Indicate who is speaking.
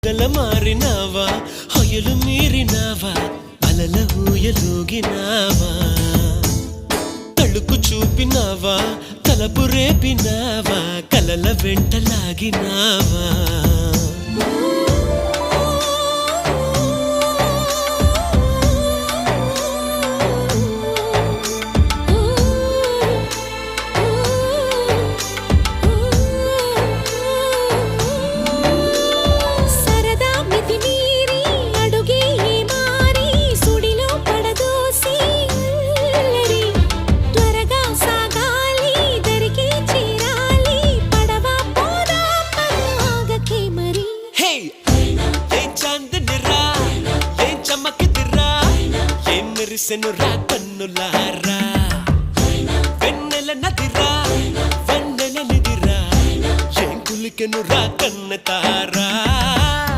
Speaker 1: గల మారినావా హొయలు మీరినావా అలల ఊయలూగినావా తళుకు చూపినావా తలపు రేపినావా కలల వెంటలాగినావా మెరిసెనురా కన్నులారా వెన్నెల నదిరా వెన్నెల నిదిరా ఏం కులికెనురా కన్నెతారా